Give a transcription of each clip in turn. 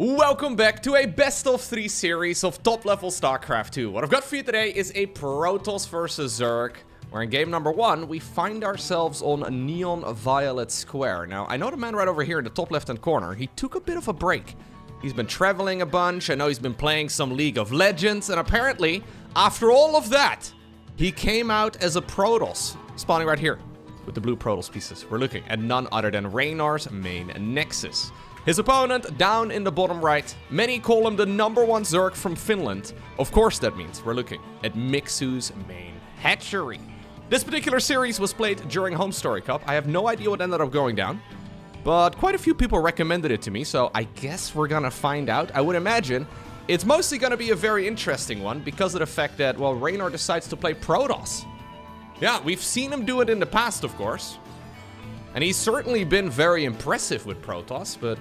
Welcome back to a best of 3 series of top level StarCraft 2. What I've got for you today is a Protoss versus Zerg, where in game number 1, we find ourselves on a Neon Violet Square. Now, I know the man right over here in the top left-hand corner, he took a bit of a break. He's been traveling a bunch, I know he's been playing some League of Legends, and apparently, after all of that, he came out as a Protoss, spawning right here with the blue Protoss pieces. We're looking at none other than Reynor's main Nexus. His opponent, down in the bottom right, many call him the #1 Zerg from Finland. Of course that means we're looking at Mixu's main hatchery. This particular series was played during HomeStory Cup. I have no idea what ended up going down, but quite a few people recommended it to me, so I guess we're gonna find out. I would imagine it's mostly gonna be a very interesting one because of the fact that, well, Reynor decides to play Protoss. Yeah, we've seen him do it in the past, of course. And he's certainly been very impressive with Protoss, but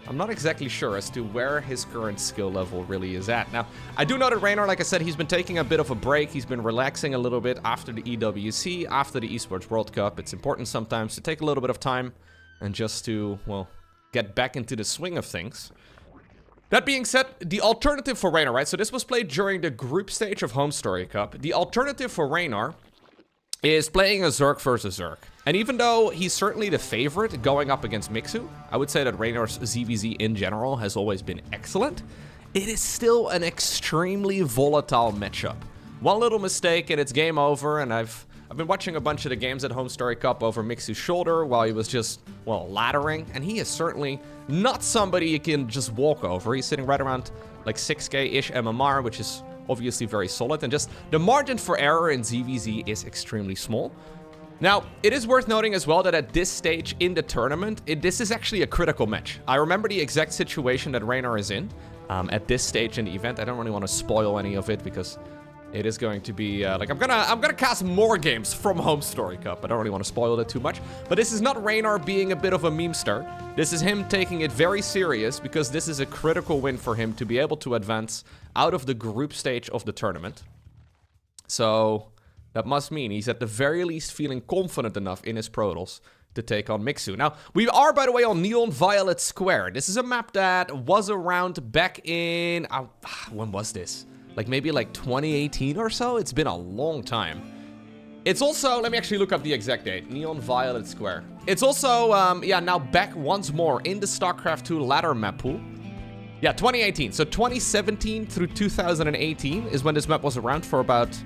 I'm not exactly sure as to where his current skill level really is at. Now, I do know that Reynor, like I said, he's been taking a bit of a break. He's been relaxing a little bit after the EWC, after the Esports World Cup. It's important sometimes to take a little bit of time and just to, well, get back into the swing of things. That being said, the alternative for Reynor, right? So this was played during the group stage of HomeStory Cup. The alternative for Reynor is playing a Zerg versus Zerg. And even though he's certainly the favorite going up against Mixu, I would say that Reynor's ZVZ in general has always been excellent. It is still an extremely volatile matchup. One little mistake and it's game over, and I've been watching a bunch of the games at HomeStory Cup over Mixu's shoulder while he was just, well, laddering, and he is certainly not somebody you can just walk over. He's sitting right around like 6k-ish MMR, which is obviously very solid, and just the margin for error in ZVZ is extremely small. Now, it is worth noting as well that at this stage in the tournament, this is actually a critical match. I remember the exact situation that Reynor is in at this stage in the event. I don't really want to spoil any of it because it is going to be like I'm gonna cast more games from HomeStory Cup. I don't really want to spoil it too much, but this is not Reynor being a bit of a memester. This is him taking it very serious because this is a critical win for him to be able to advance out of the group stage of the tournament. So that must mean he's at the very least feeling confident enough in his Protoss to take on Mixu. Now, we are, by the way, on Neon Violet Square. This is a map that was around back in when was this? Like maybe like 2018 or so. It's been a long time. It's also, let me actually look up the exact date. Neon Violet Square. It's also, yeah, now back once more in the StarCraft 2 ladder map pool. Yeah, 2018. So 2017 through 2018 is when this map was around for about,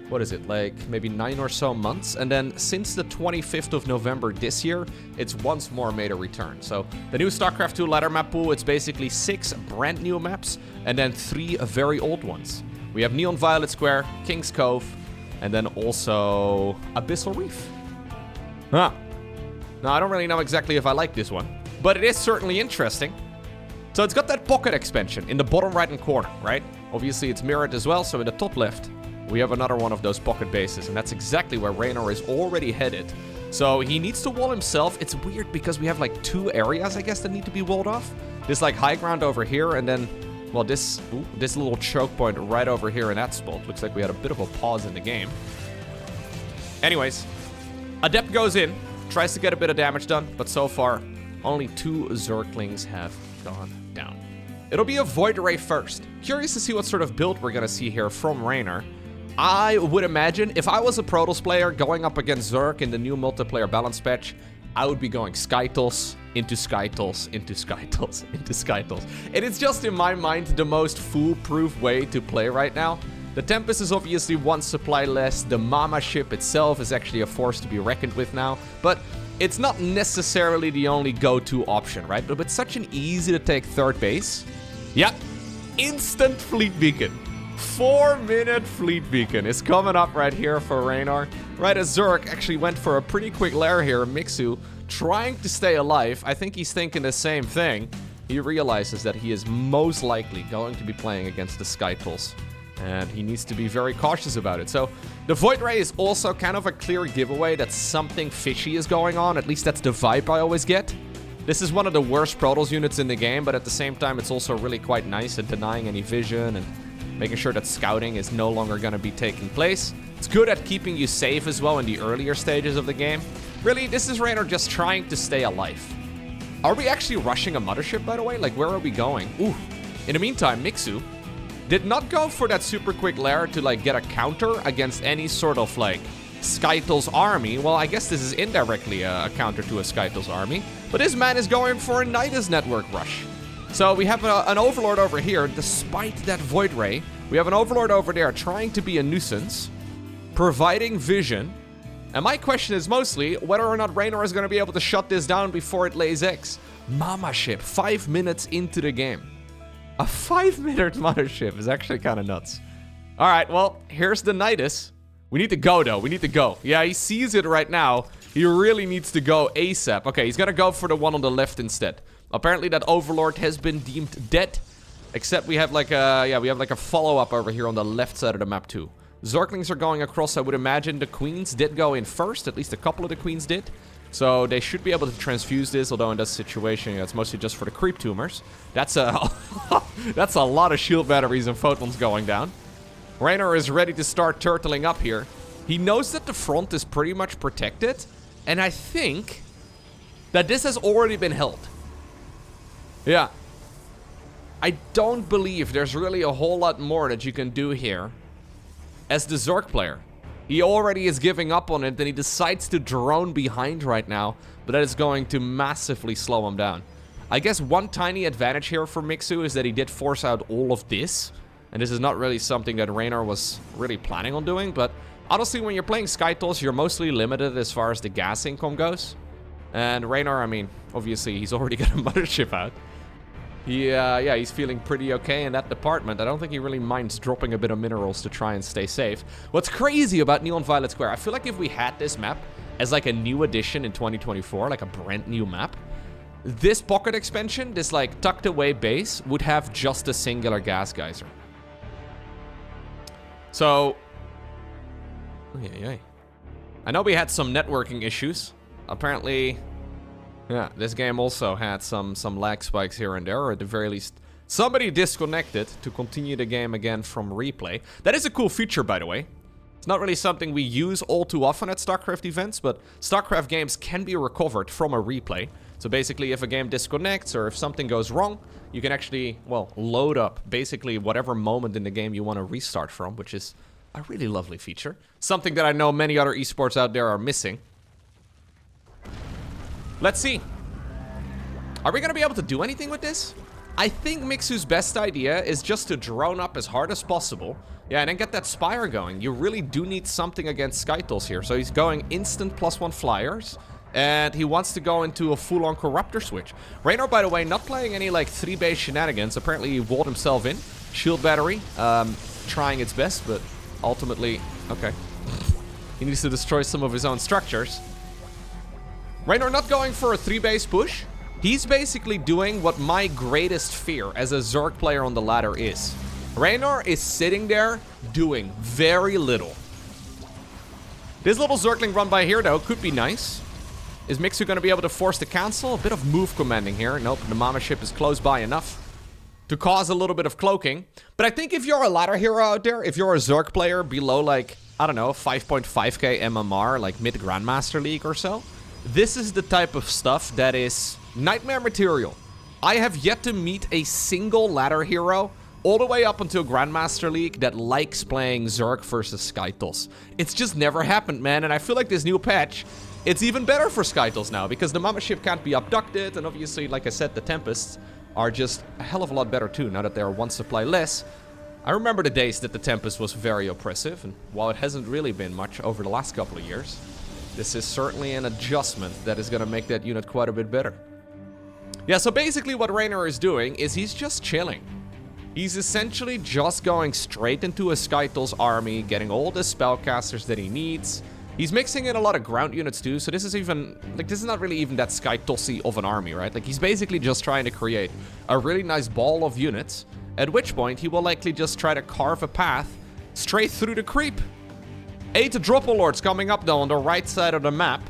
what is it, like maybe 9 or so months. And then since the 25th of November this year, it's once more made a return. So the new StarCraft 2 ladder map pool, it's basically 6 brand new maps and then 3 very old ones. We have Neon Violet Square, King's Cove, and then also Abyssal Reef. Now, I don't really know exactly if I like this one, but it is certainly interesting. So it's got that pocket expansion in the bottom right-hand corner, right? Obviously it's mirrored as well, so in the top left, we have another one of those pocket bases, and that's exactly where Reynor is already headed. So he needs to wall himself. It's weird because we have like 2 areas, I guess, that need to be walled off. This like high ground over here, and then, well, this little choke point right over here in that spot. Looks like we had a bit of a pause in the game. Anyways, Adept goes in, tries to get a bit of damage done, but so far, only 2 Zerglings have gone down. It'll be a Void Ray first. Curious to see what sort of build we're gonna see here from Reynor. I would imagine if I was a Protoss player going up against Zerg in the new multiplayer balance patch, I would be going Skytoss into Skytoss into Skytoss into Skytoss. And it's just in my mind the most foolproof way to play right now. The Tempest is obviously 1 supply less. The Mama ship itself is actually a force to be reckoned with now. But it's not necessarily the only go-to option, right? But with such an easy to take 3rd base, yep, instant fleet beacon. 4-minute fleet beacon is coming up right here for Reynor. Right as Zerg actually went for a pretty quick lair here. Mixu trying to stay alive. I think he's thinking the same thing. He realizes that he is most likely going to be playing against the Skytoss, and he needs to be very cautious about it. So the Void Ray is also kind of a clear giveaway that something fishy is going on. At least that's the vibe I always get. This is one of the worst Protoss units in the game, but at the same time, it's also really quite nice at denying any vision and making sure that scouting is no longer going to be taking place. It's good at keeping you safe as well in the earlier stages of the game. Really, this is Reynor just trying to stay alive. Are we actually rushing a mothership, by the way? Like, where are we going? Ooh. In the meantime, Mixu did not go for that super quick lair to, like, get a counter against any sort of, like, Skytle's army. Well, I guess this is indirectly a counter to a Skytle's army. But this man is going for a Nidus network rush. So we have an Overlord over here, despite that Void Ray. We have an Overlord over there trying to be a nuisance, providing vision. And my question is mostly whether or not Reynor is going to be able to shut this down before it lays eggs. Mama ship, 5 minutes into the game. A 5-minute mothership is actually kind of nuts. All right, well, here's the Nidus. We need to go, though. We need to go. Yeah, he sees it right now. He really needs to go ASAP. Okay, he's going to go for the one on the left instead. Apparently, that Overlord has been deemed dead. Except we have like a follow-up over here on the left side of the map, too. Zerglings are going across. I would imagine the Queens did go in first. At least a couple of the Queens did. So they should be able to transfuse this, although in this situation, it's mostly just for the creep tumors. That's a that's a lot of shield batteries and photons going down. Reynor is ready to start turtling up here. He knows that the front is pretty much protected, and I think that this has already been held. Yeah. I don't believe there's really a whole lot more that you can do here as the Zerg player. He already is giving up on it, and he decides to drone behind right now, but that is going to massively slow him down. I guess one tiny advantage here for Mixu is that he did force out all of this, and this is not really something that Reynor was really planning on doing, but honestly, when you're playing Skytles, you're mostly limited as far as the gas income goes. And Reynor, I mean, obviously, he's already got a mothership out. Yeah, he's feeling pretty okay in that department. I don't think he really minds dropping a bit of minerals to try and stay safe. What's crazy about Neon Violet Square, I feel like if we had this map as like a new addition in 2024, like a brand new map, this pocket expansion, this like tucked away base, would have just a singular gas geyser. So, I know we had some networking issues. Apparently, yeah, this game also had some lag spikes here and there, or at the very least, somebody disconnected to continue the game again from replay. That is a cool feature, by the way. It's not really something we use all too often at StarCraft events, but StarCraft games can be recovered from a replay. So basically, if a game disconnects or if something goes wrong, you can actually, well, load up basically whatever moment in the game you want to restart from, which is a really lovely feature. Something that I know many other esports out there are missing. Let's see. Are we going to be able to do anything with this? I think Mixu's best idea is just to drone up as hard as possible. Yeah, and then get that Spire going. You really do need something against Skytles here. So he's going instant +1 flyers. And he wants to go into a full-on Corruptor switch. Reynor, by the way, not playing any, like, 3-base shenanigans. Apparently, he walled himself in. Shield battery. Trying its best, but ultimately, okay. He needs to destroy some of his own structures. Reynor not going for a 3-base push. He's basically doing what my greatest fear as a Zerg player on the ladder is. Reynor is sitting there doing very little. This little Zergling run by here, though, could be nice. Is Mixu going to be able to force the cancel? A bit of move commanding here. Nope, the Mama ship is close by enough to cause a little bit of cloaking. But I think if you're a ladder hero out there, if you're a Zerg player below, like, I don't know, 5.5k MMR, like mid-Grandmaster League or so, this is the type of stuff that is nightmare material. I have yet to meet a single ladder hero all the way up until Grandmaster League that likes playing Zerg versus Skytles. It's just never happened, man, and I feel like this new patch, it's even better for Skytles now, because the Mama ship can't be abducted, and obviously, like I said, the Tempests are just a hell of a lot better too, now that they are one supply less. I remember the days that the Tempest was very oppressive, and while it hasn't really been much over the last couple of years, this is certainly an adjustment that is going to make that unit quite a bit better. Yeah, so basically what Reynor is doing is he's just chilling. He's essentially just going straight into a Skytles army, getting all the spellcasters that he needs. He's mixing in a lot of ground units too, so this is even, like, this is not really even that Skytosy of an army, right? Like, he's basically just trying to create a really nice ball of units, at which point he will likely just try to carve a path straight through the creep. 8 Dropper Lords coming up, though, on the right side of the map.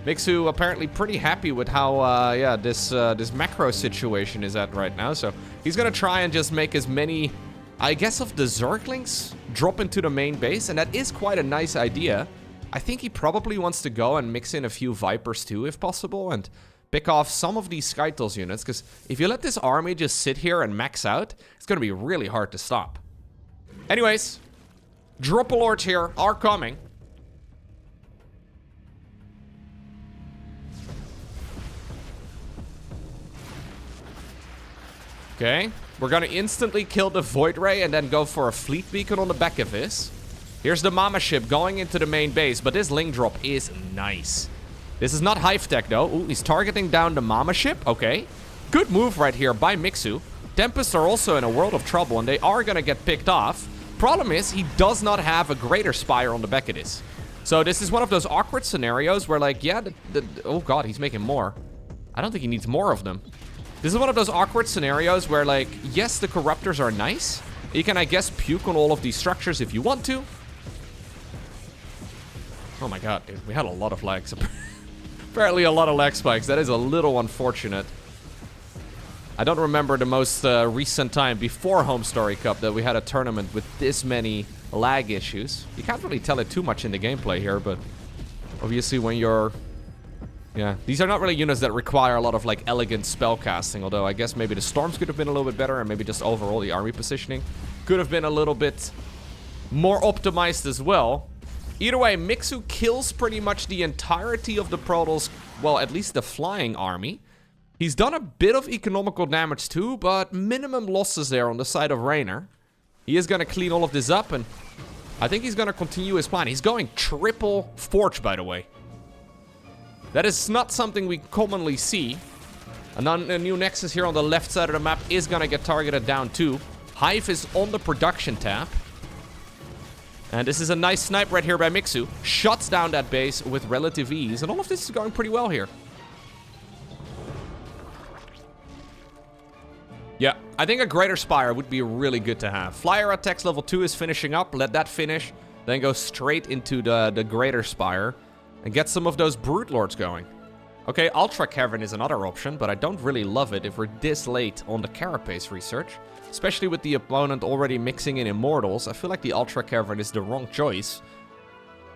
Mixu apparently pretty happy with how, this macro situation is at right now. So he's going to try and just make as many, I guess, of the Zerglings drop into the main base. And that is quite a nice idea. I think he probably wants to go and mix in a few Vipers, too, if possible. And pick off some of these Skytles units, because if you let this army just sit here and max out, it's going to be really hard to stop. Anyways, Dropalords here are coming. Okay, we're going to instantly kill the Void Ray and then go for a fleet beacon on the back of this. Here's the Mama ship going into the main base, but this link drop is nice. This is not Hive Tech though. Ooh, he's targeting down the Mama ship. Okay, good move right here by Mixu. Tempests are also in a world of trouble and they are going to get picked off. Problem is, he does not have a Greater Spire on the back of this. So this is one of those awkward scenarios where like, yeah, oh god, he's making more. I don't think he needs more of them. This is one of those awkward scenarios where, like, yes, the Corruptors are nice. You can, I guess, puke on all of these structures if you want to. Oh my god, dude, we had a lot of lags. Apparently a lot of lag spikes. That is a little unfortunate. I don't remember the most recent time before HomeStory Cup that we had a tournament with this many lag issues. You can't really tell it too much in the gameplay here, but obviously when you're... Yeah, these are not really units that require a lot of, like, elegant spell casting, although I guess maybe the storms could have been a little bit better, and maybe just overall the army positioning could have been a little bit more optimized as well. Either way, Mixu kills pretty much the entirety of the Protoss, well, at least the flying army. He's done a bit of economical damage too, but minimum losses there on the side of Reynor. He is going to clean all of this up, and I think he's going to continue his plan. He's going triple Forge, by the way. That is not something we commonly see. A new Nexus here on the left side of the map is going to get targeted down too. Hive is on the production tab. And this is a nice snipe right here by Mixu. Shuts down that base with relative ease. And all of this is going pretty well here. Yeah, I think a Greater Spire would be really good to have. Flyer attacks level 2 is finishing up. Let that finish. Then go straight into the Greater Spire. And get some of those Brute Lords going. Okay, Ultra Cavern is another option, but I don't really love it if we're this late on the Carapace research. Especially with the opponent already mixing in Immortals. I feel like the Ultra Cavern is the wrong choice.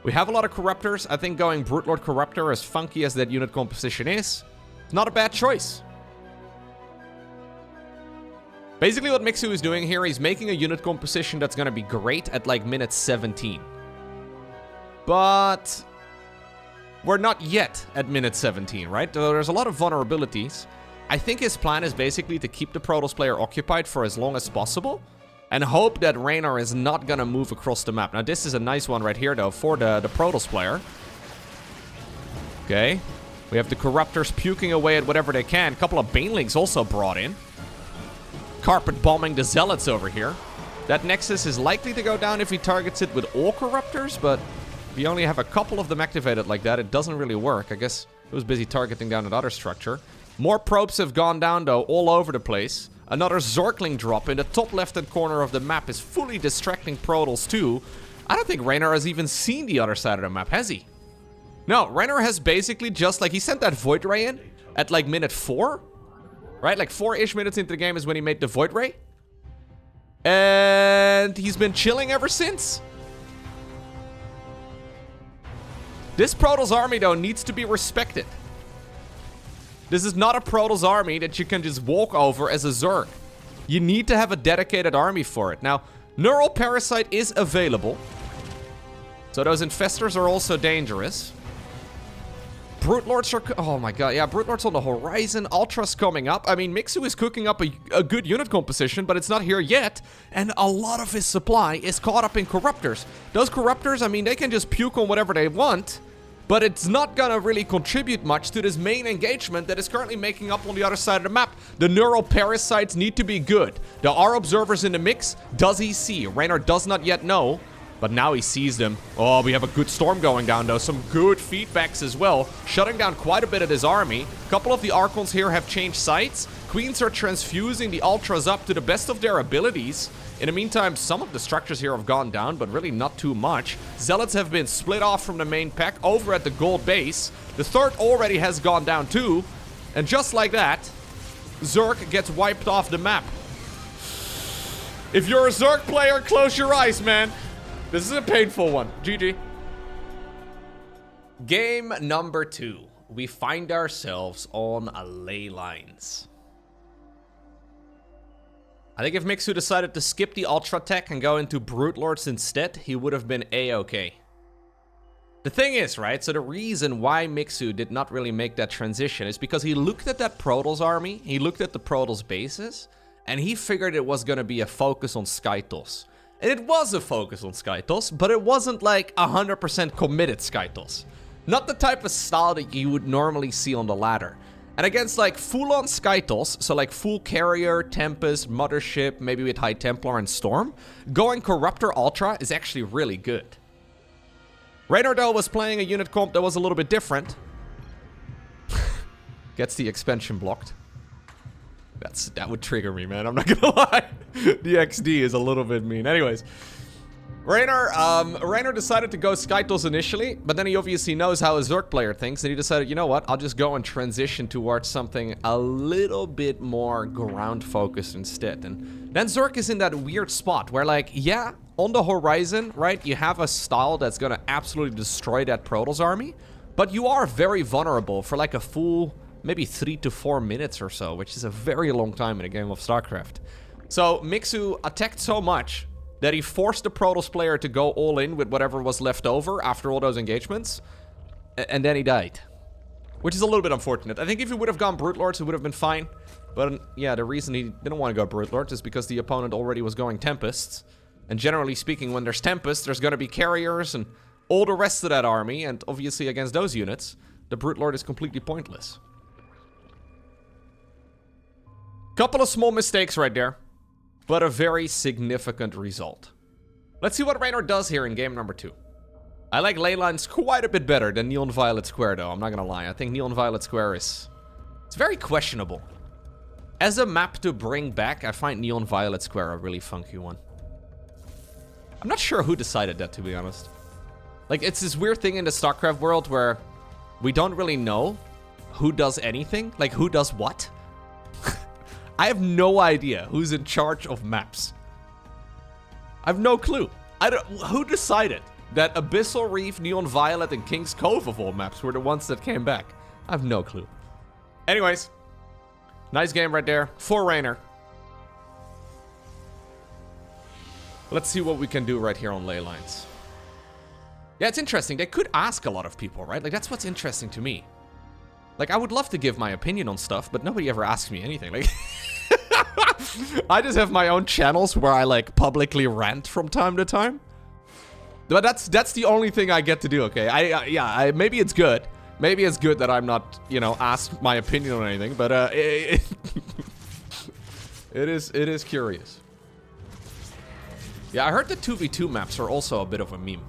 We have a lot of Corruptors. I think going Brute Lord Corruptor, as funky as that unit composition is, not a bad choice. Basically what Mixu is doing here, he's making a unit composition that's going to be great at like minute 17. But we're not yet at minute 17, right? So there's a lot of vulnerabilities. I think his plan is basically to keep the Protoss player occupied for as long as possible and hope that Reynor is not going to move across the map. Now, this is a nice one right here, though, for the Protoss player. Okay. We have the Corruptors puking away at whatever they can. A couple of Banelings also brought in. Carpet bombing the Zealots over here. That Nexus is likely to go down if he targets it with all Corruptors, but if you only have a couple of them activated like that, it doesn't really work. I guess it was busy targeting down another structure. More probes have gone down, though, all over the place. Another Zergling drop in the top left-hand corner of the map is fully distracting Protoss, too. I don't think Reynor has even seen the other side of the map, has he? No, Reynor has basically just, like, he sent that Void Ray in at, like, minute 4. Right? Like, 4-ish minutes into the game is when he made the Void Ray. And he's been chilling ever since. This Protoss army, though, needs to be respected. This is not a Protoss army that you can just walk over as a Zerg. You need to have a dedicated army for it. Now, Neural Parasite is available. So those Infestors are also dangerous. Brute Lords are... Oh my god, yeah, Brute Lords on the horizon. Ultra's coming up. I mean, Mixu is cooking up a good unit composition, but it's not here yet. And a lot of his supply is caught up in Corruptors. Those Corruptors, I mean, they can just puke on whatever they want. But it's not gonna really contribute much to this main engagement that is currently making up on the other side of the map. The Neural Parasites need to be good. There are observers in the mix. Does he see? Reynor does not yet know. But now he sees them. Oh, we have a good storm going down, though. Some good feedbacks as well. Shutting down quite a bit of this army. A couple of the Archons here have changed sides. Queens are transfusing the Ultras up to the best of their abilities. In the meantime, some of the structures here have gone down, but really not too much. Zealots have been split off from the main pack over at the gold base. The third already has gone down too. And just like that, Zerg gets wiped off the map. If you're a Zerg player, close your eyes, man. This is a painful one. GG. Game number 2. we find ourselves on a ley lines. I think if Mixu decided to skip the Ultra Tech and go into Brute Lords instead, he would have been A-okay. The thing is, right, so the reason why Mixu did not really make that transition is because he looked at that Protoss army, he looked at the Protoss bases, and he figured it was going to be a focus on Skytos. And it was a focus on Skytos, but it wasn't like 100% committed Skytos. Not the type of style that you would normally see on the ladder. And against like full-on Skytos, so like full carrier, Tempest, Mothership, maybe with High Templar and Storm, going Corruptor Ultra is actually really good. Reynor though was playing a unit comp that was a little bit different. Gets the expansion blocked. That would trigger me, man. I'm not gonna lie. The XD is a little bit mean. Anyways, Reynor decided to go Skytos initially, but then he obviously knows how a Zerg player thinks, and he decided, you know what, I'll just go and transition towards something a little bit more ground-focused instead. And then Zerg is in that weird spot where, like, yeah, on the horizon, right, you have a style that's gonna absolutely destroy that Protoss army, but you are very vulnerable for, like, a full, maybe 3 to 4 minutes or so, which is a very long time in a game of StarCraft. So Mixu attacked so much that he forced the Protoss player to go all in with whatever was left over after all those engagements, and then he died. Which is a little bit unfortunate. I think if he would have gone Brute Lords, it would have been fine. But yeah, the reason he didn't want to go Brute Lords is because the opponent already was going Tempests. And generally speaking, when there's Tempests, there's going to be carriers and all the rest of that army, and obviously against those units, the Brute Lord is completely pointless. Couple of small mistakes right there, but a very significant result. Let's see what Reynor does here in game number 2. I like ley lines quite a bit better than Neon Violet Square, though. I'm not gonna lie. I think Neon Violet Square it's very questionable. As a map to bring back, I find Neon Violet Square a really funky one. I'm not sure who decided that, to be honest. Like, it's this weird thing in the StarCraft world where we don't really know who does anything. Like, who does what? I have no idea who's in charge of maps. I have no clue. Who decided that Abyssal Reef, Neon Violet, and King's Cove of all maps were the ones that came back? I have no clue. Anyways, nice game right there for Reynor. Let's see what we can do right here on ley lines. Yeah, it's interesting. They could ask a lot of people, right? Like, that's what's interesting to me. Like, I would love to give my opinion on stuff, but nobody ever asks me anything. Like, I just have my own channels where I, like, publicly rant from time to time. But that's the only thing I get to do, okay? Yeah, maybe it's good. Maybe it's good that I'm not, you know, asked my opinion on anything, but it is curious. Yeah, I heard the 2v2 maps are also a bit of a meme.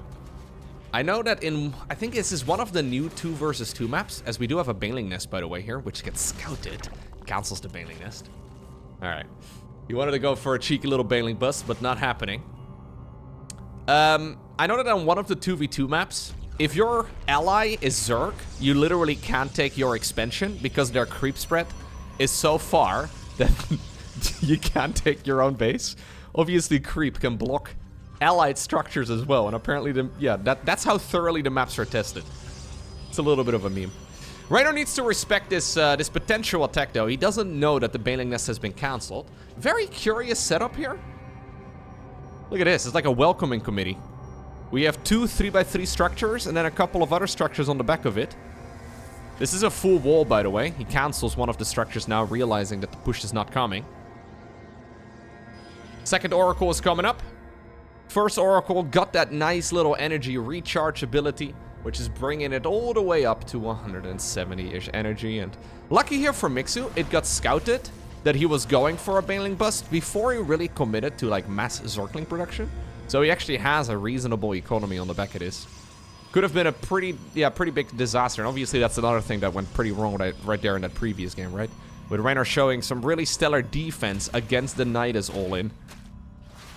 I know that I think this is one of the new 2 versus 2 maps, as we do have a Baneling Nest, by the way, here, which gets scouted. Cancels the Baneling Nest. Alright. You wanted to go for a cheeky little Baneling bust, but not happening. I know that on one of the 2v2 maps, if your ally is Zerg, you literally can't take your expansion because their creep spread is so far that you can't take your own base. Obviously, creep can block allied structures as well, and apparently, that's how thoroughly the maps are tested. It's a little bit of a meme. Reynor needs to respect this this potential attack, though. He doesn't know that the Baneling Nest has been cancelled. Very curious setup here. Look at this. It's like a welcoming committee. We have 2 3x3 structures, and then a couple of other structures on the back of it. This is a full wall, by the way. He cancels one of the structures now, realizing that the push is not coming. Second Oracle is coming up. First Oracle got that nice little energy recharge ability, which is bringing it all the way up to 170-ish energy. And lucky here for Mixu, it got scouted that he was going for a Baneling bust before he really committed to like mass Zergling production. So he actually has a reasonable economy on the back of this. Could have been a pretty big disaster. And obviously that's another thing that went pretty wrong right there in that previous game, right? With Reynor showing some really stellar defense against the Nidus all-in.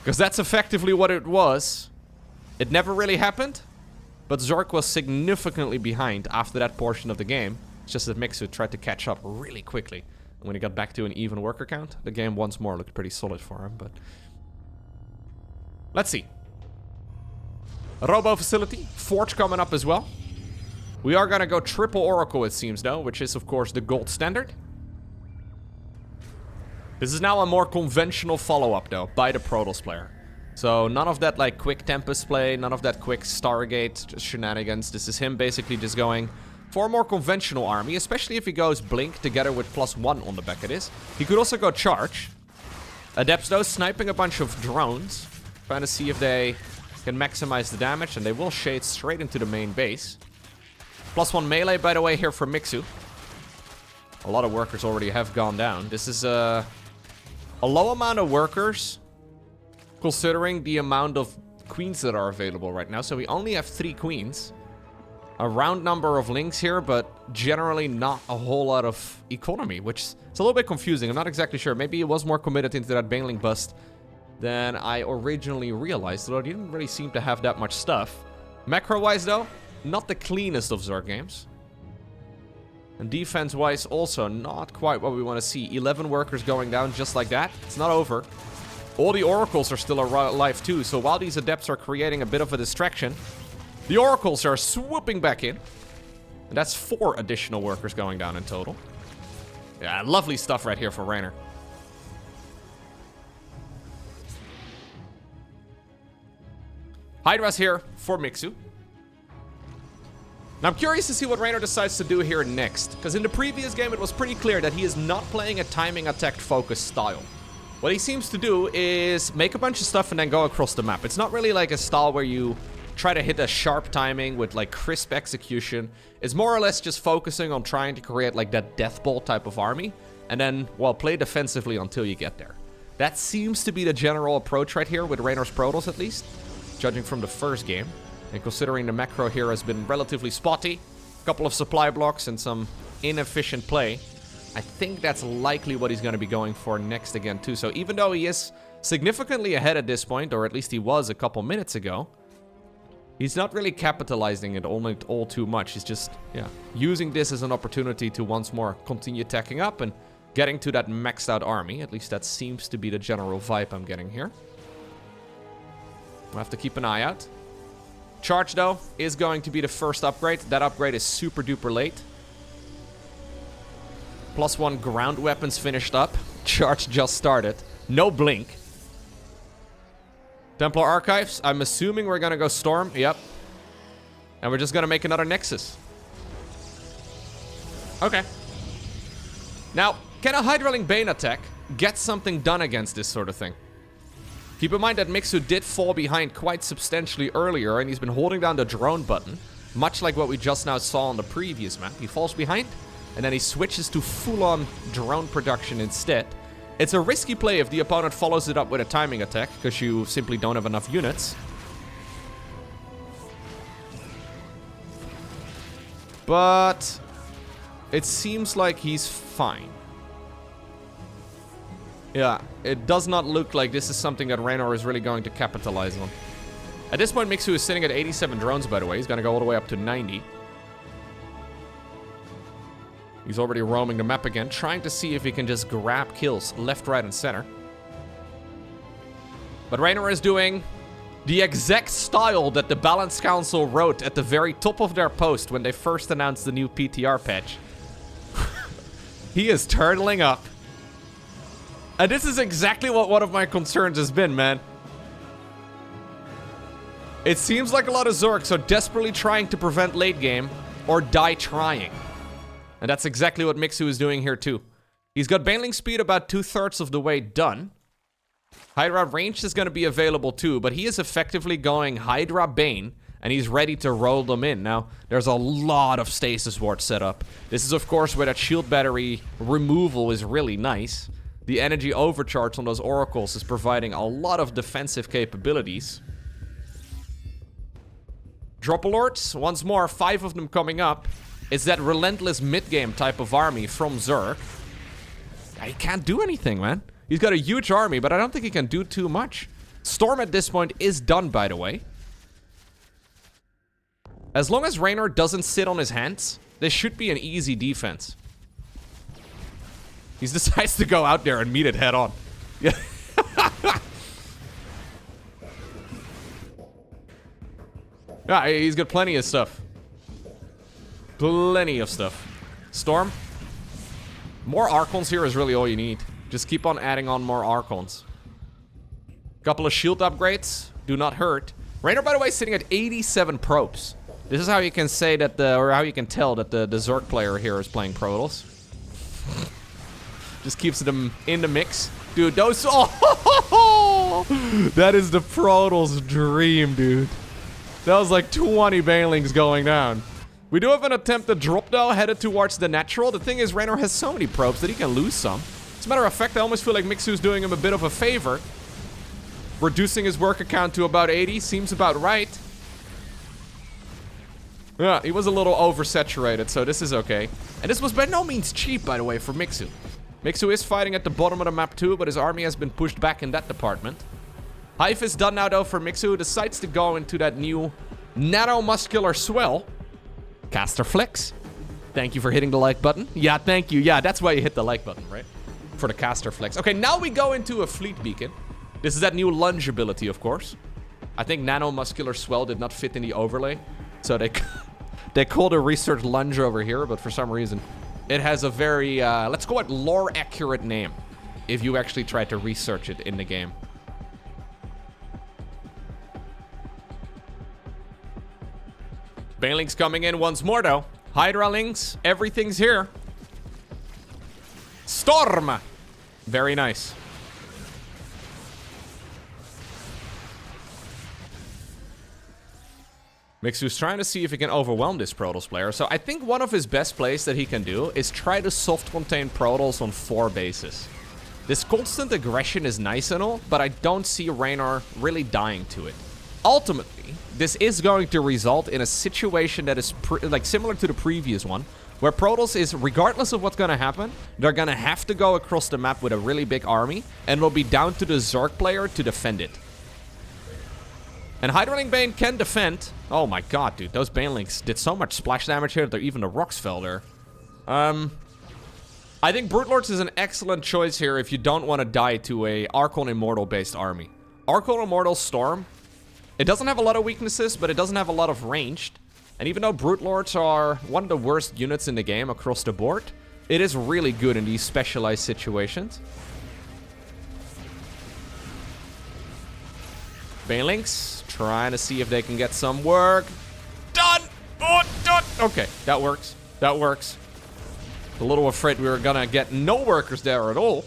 Because that's effectively what it was. It never really happened, but Zerg was significantly behind after that portion of the game. It's just that Mixu tried to catch up really quickly. And when he got back to an even worker count, the game once more looked pretty solid for him, but... Let's see. Robo facility. Forge coming up as well. We are gonna go triple Oracle, it seems, though, which is, of course, the gold standard. This is now a more conventional follow-up, though, by the Protoss player. So none of that, like, quick Tempest play, none of that quick Stargate shenanigans. This is him basically just going for a more conventional army, especially if he goes Blink together with +1 on the back of this. He could also go Charge. Adepts, though, sniping a bunch of drones, trying to see if they can maximize the damage, and they will shade straight into the main base. +1 melee, by the way, here for Mixu. A lot of workers already have gone down. This is a low amount of workers, considering the amount of queens that are available right now. So we only have 3 queens. A round number of links here, but generally not a whole lot of economy, which is a little bit confusing. I'm not exactly sure. Maybe he was more committed into that Baneling bust than I originally realized, although he didn't really seem to have that much stuff. Macro-wise, though, not the cleanest of Zerg games. And defense-wise, also not quite what we want to see. 11 workers going down just like that. It's not over. All the Oracles are still alive, too. So while these Adepts are creating a bit of a distraction, the Oracles are swooping back in. And that's 4 additional workers going down in total. Yeah, lovely stuff right here for Reynor. Hydra's here for Mixu. Now I'm curious to see what Reynor decides to do here next, because in the previous game it was pretty clear that he is not playing a timing attack focused style. What he seems to do is make a bunch of stuff and then go across the map. It's not really like a style where you try to hit a sharp timing with like crisp execution. It's more or less just focusing on trying to create like that death ball type of army, and then, well, play defensively until you get there. That seems to be the general approach right here with Reynor's Protoss, at least, judging from the first game. And considering the macro here has been relatively spotty, a couple of supply blocks and some inefficient play, I think that's likely what he's going to be going for next again too. So even though he is significantly ahead at this point, or at least he was a couple minutes ago, he's not really capitalizing it all too much. He's just, yeah, using this as an opportunity to once more continue attacking up and getting to that maxed out army. At least that seems to be the general vibe I'm getting here. We'll have to keep an eye out. Charge, though, is going to be the first upgrade. That upgrade is super duper late. +1 ground weapons finished up. Charge just started. No blink. Templar Archives, I'm assuming we're gonna go Storm. Yep. And we're just gonna make another Nexus. Okay. Now, can a Hydraling Bane attack get something done against this sort of thing? Keep in mind that Mixu did fall behind quite substantially earlier, and he's been holding down the drone button, much like what we just now saw on the previous map. He falls behind, and then he switches to full-on drone production instead. It's a risky play if the opponent follows it up with a timing attack, because you simply don't have enough units. But it seems like he's fine. Yeah, it does not look like this is something that Reynor is really going to capitalize on. At this point, Mixu is sitting at 87 drones, by the way. He's going to go all the way up to 90. He's already roaming the map again, trying to see if he can just grab kills left, right, and center. But Reynor is doing the exact style that the Balance Council wrote at the very top of their post when they first announced the new PTR patch. He is turtling up. And this is exactly what one of my concerns has been, man. It seems like a lot of Zergs are desperately trying to prevent late game or die trying. And that's exactly what Mixu is doing here too. He's got Baneling speed about 2/3 of the way done. Hydra range is going to be available too, but he is effectively going Hydra Bane, and he's ready to roll them in. Now, there's a lot of stasis wards set up. This is, of course, where that shield battery removal is really nice. The energy overcharge on those oracles is providing a lot of defensive capabilities. Dropalords, once more, 5 of them coming up. It's that relentless mid-game type of army from Zerg. He can't do anything, man. He's got a huge army, but I don't think he can do too much. Storm at this point is done, by the way. As long as Reynor doesn't sit on his hands, this should be an easy defense. He decides to go out there and meet it head on. Yeah. Yeah, he's got plenty of stuff. Plenty of stuff. Storm. More Archons here is really all you need. Just keep on adding on more Archons. Couple of shield upgrades. Do not hurt. Reynor, by the way, is sitting at 87 probes. This is how you can say that or how you can tell that the Zerg player here is playing Protoss. Just keeps them in the mix. Dude, those... Oh! That is the Protoss dream, dude. That was like 20 Banelings going down. We do have an attempted drop, though, headed towards the natural. The thing is, Reynor has so many probes that he can lose some. As a matter of fact, I almost feel like Mixu's doing him a bit of a favor. Reducing his worker count to about 80 seems about right. Yeah, he was a little oversaturated, so this is okay. And this was by no means cheap, by the way, for Mixu. Mixu is fighting at the bottom of the map too, but his army has been pushed back in that department. Hive is done now, though, for Mixu. Decides to go into that new nanomuscular swell. Caster Flex. Thank you for hitting the like button. Yeah, thank you. Yeah, that's why you hit the like button, right? For the Caster Flex. Okay, now we go into a fleet beacon. This is that new lunge ability, of course. I think nanomuscular swell did not fit in the overlay. So they called a research lunge over here, but for some reason, it has a very, let's call it lore-accurate name. If you actually try to research it in the game. Banelings coming in once more, though. Hydralings, everything's here. Storm! Very nice. Mixu's trying to see if he can overwhelm this Protoss player. So I think one of his best plays that he can do is try to soft contain Protoss on 4 bases. This constant aggression is nice and all, but I don't see Reynor really dying to it. Ultimately, this is going to result in a situation that is like similar to the previous one, where Protoss is, regardless of what's going to happen, they're going to have to go across the map with a really big army, and will be down to the Zerg player to defend it. And Hydraling Bane can defend. Oh my god, dude. Those Banelings did so much splash damage here that even the rocks fell there. I think Brute Lords is an excellent choice here if you don't want to die to a Archon Immortal based army. Archon Immortal Storm, it doesn't have a lot of weaknesses, but it doesn't have a lot of ranged. And even though Brute Lords are one of the worst units in the game across the board, it is really good in these specialized situations. Banelings, trying to see if they can get some work done. Oh, done. Okay, that works. That works. A little afraid we were gonna get no workers there at all.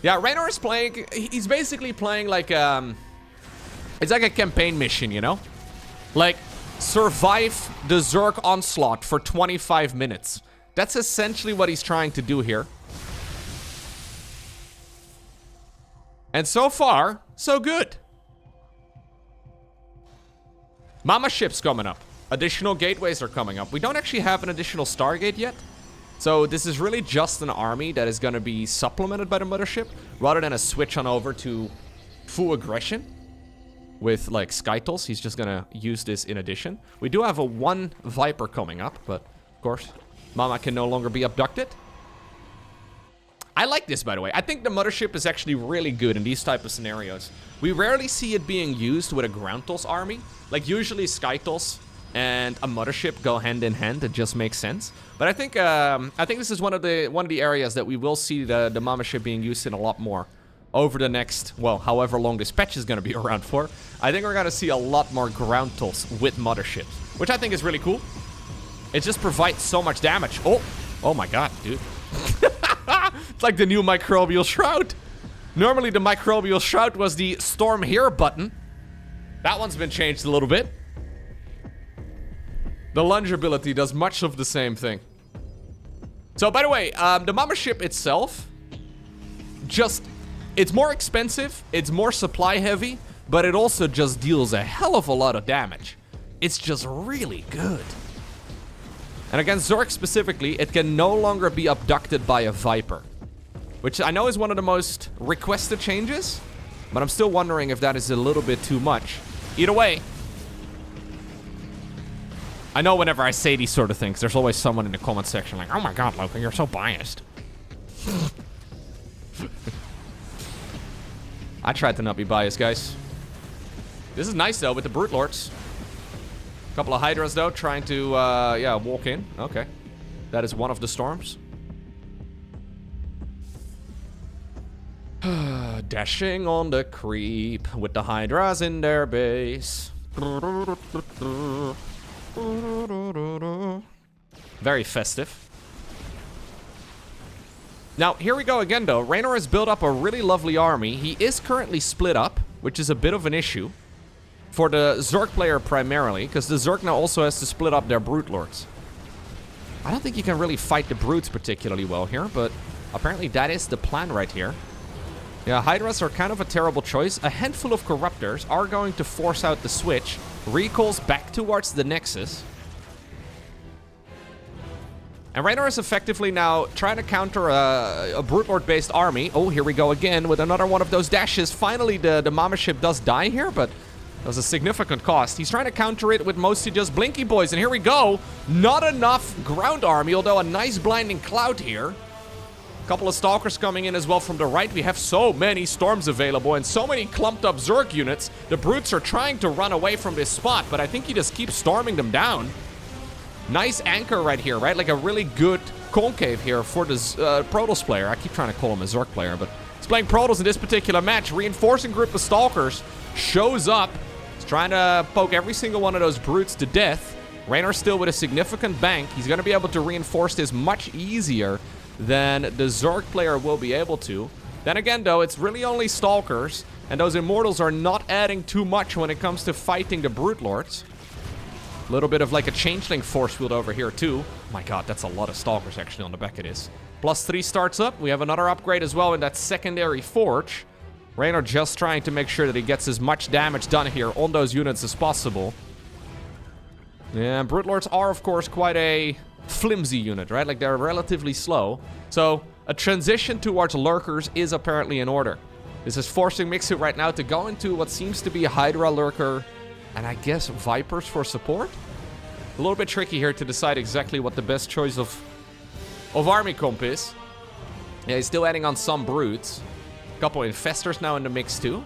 Yeah, Reynor is playing. He's basically playing like it's like a campaign mission, you know? Like survive the Zerg onslaught for 25 minutes. That's essentially what he's trying to do here. And so far, so good. Mama ship's coming up. Additional gateways are coming up. We don't actually have an additional Stargate yet. So this is really just an army that is going to be supplemented by the mothership, rather than a switch on over to full aggression with like Skytles. He's just going to use this in addition. We do have a 1 Viper coming up, but of course, Mama can no longer be abducted. I like this, by the way. I think the mothership is actually really good in these type of scenarios. We rarely see it being used with a Groundtos army. Like usually Skytles and a mothership go hand in hand. It just makes sense. But I think this is one of the areas that we will see the Mama ship being used in a lot more over the next, well, however long this patch is going to be around for. I think we're going to see a lot more Groundtos with motherships, which I think is really cool. It just provides so much damage. Oh my god, dude. It's like the new Microbial Shroud. Normally the Microbial Shroud was the Storm Here button. That one's been changed a little bit. The lunge ability does much of the same thing. So, by the way, the Mama ship itself, it's more expensive, it's more supply heavy, but it also just deals a hell of a lot of damage. It's just really good. And against Zerg specifically, it can no longer be abducted by a Viper, which I know is one of the most requested changes, but I'm still wondering if that is a little bit too much. Either way, I know whenever I say these sort of things, there's always someone in the comment section like, oh my god, Lowko, you're so biased. I tried to not be biased, guys. This is nice, though, with the Brute Lords. Couple of Hydras, though, trying to, yeah, walk in. Okay. That is one of the storms. Dashing on the creep with the Hydras in their base. Very festive. Now, here we go again, though. Reynor has built up a really lovely army. He is currently split up, which is a bit of an issue. For the Zerg player primarily, because the Zerg now also has to split up their Brute Lords. I don't think you can really fight the Brutes particularly well here, but apparently that is the plan right here. Yeah, Hydras are kind of a terrible choice. A handful of Corruptors are going to force out the switch. Recalls back towards the Nexus. And Reynor is effectively now trying to counter a Brute Lord-based army. Oh, here we go again with another one of those dashes. Finally, the Mama ship does die here, but that was a significant cost. He's trying to counter it with mostly just Blinky Boys. And here we go. Not enough ground army, although a nice blinding cloud here. A couple of Stalkers coming in as well from the right. We have so many Storms available and so many clumped up Zerg units. The Brutes are trying to run away from this spot, but I think he just keeps storming them down. Nice anchor right here, right? Like a really good concave here for the Protoss player. I keep trying to call him a Zerg player, but he's playing Protoss in this particular match. Reinforcing group of Stalkers shows up. He's trying to poke every single one of those Brutes to death. Reynor still with a significant bank. He's going to be able to reinforce this much easier than the Zerg player will be able to. Then again, though, it's really only Stalkers, and those Immortals are not adding too much when it comes to fighting the Brute Lords. A little bit of like a Changeling force field over here, too. Oh my god, that's a lot of Stalkers actually on the back of this. +3 starts up. We have another upgrade as well in that secondary forge. Reynor just trying to make sure that he gets as much damage done here on those units as possible. Yeah, Brute Lords are, of course, quite a flimsy unit, right? Like, they're relatively slow. So, a transition towards Lurkers is apparently in order. This is forcing Mixu right now to go into what seems to be a Hydra Lurker, and I guess Vipers for support? A little bit tricky here to decide exactly what the best choice of army comp is. Yeah, he's still adding on some Brutes. A couple Infestors now in the mix too.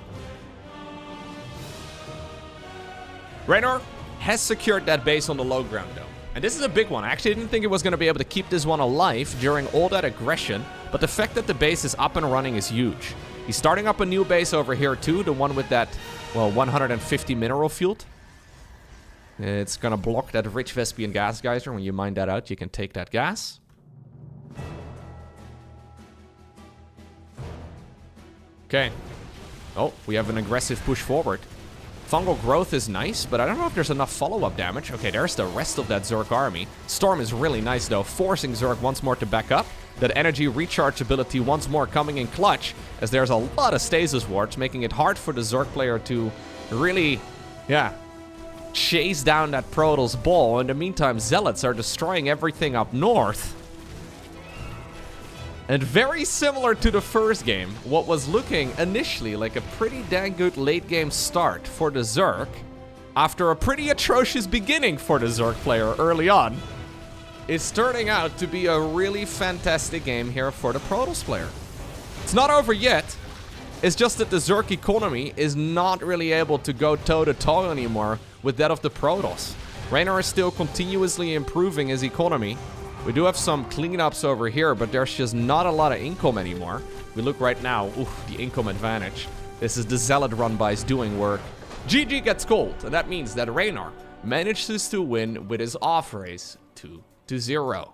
Reynor has secured that base on the low ground though. And this is a big one. I actually didn't think it was going to be able to keep this one alive during all that aggression. But the fact that the base is up and running is huge. He's starting up a new base over here too. The one with that, well, 150 mineral field. It's going to block that rich Vespian gas geyser. When you mine that out, you can take that gas. Okay. Oh, we have an aggressive push forward. Fungal growth is nice, but I don't know if there's enough follow-up damage. Okay, there's the rest of that Zerg army. Storm is really nice, though, forcing Zerg once more to back up. That energy recharge ability once more coming in clutch, as there's a lot of stasis wards, making it hard for the Zerg player to really, yeah, chase down that Protoss ball. In the meantime, Zealots are destroying everything up north. And very similar to the first game, what was looking initially like a pretty dang good late game start for the Zerg, after a pretty atrocious beginning for the Zerg player early on, is turning out to be a really fantastic game here for the Protoss player. It's not over yet. It's just that the Zerg economy is not really able to go toe-to-toe anymore with that of the Protoss. Reynor is still continuously improving his economy. We do have some cleanups over here, but there's just not a lot of income anymore. We look right now, oof, the income advantage. This is the Zealot run bys doing work. GG gets called, and that means that Reynor manages to win with his off race 2-0.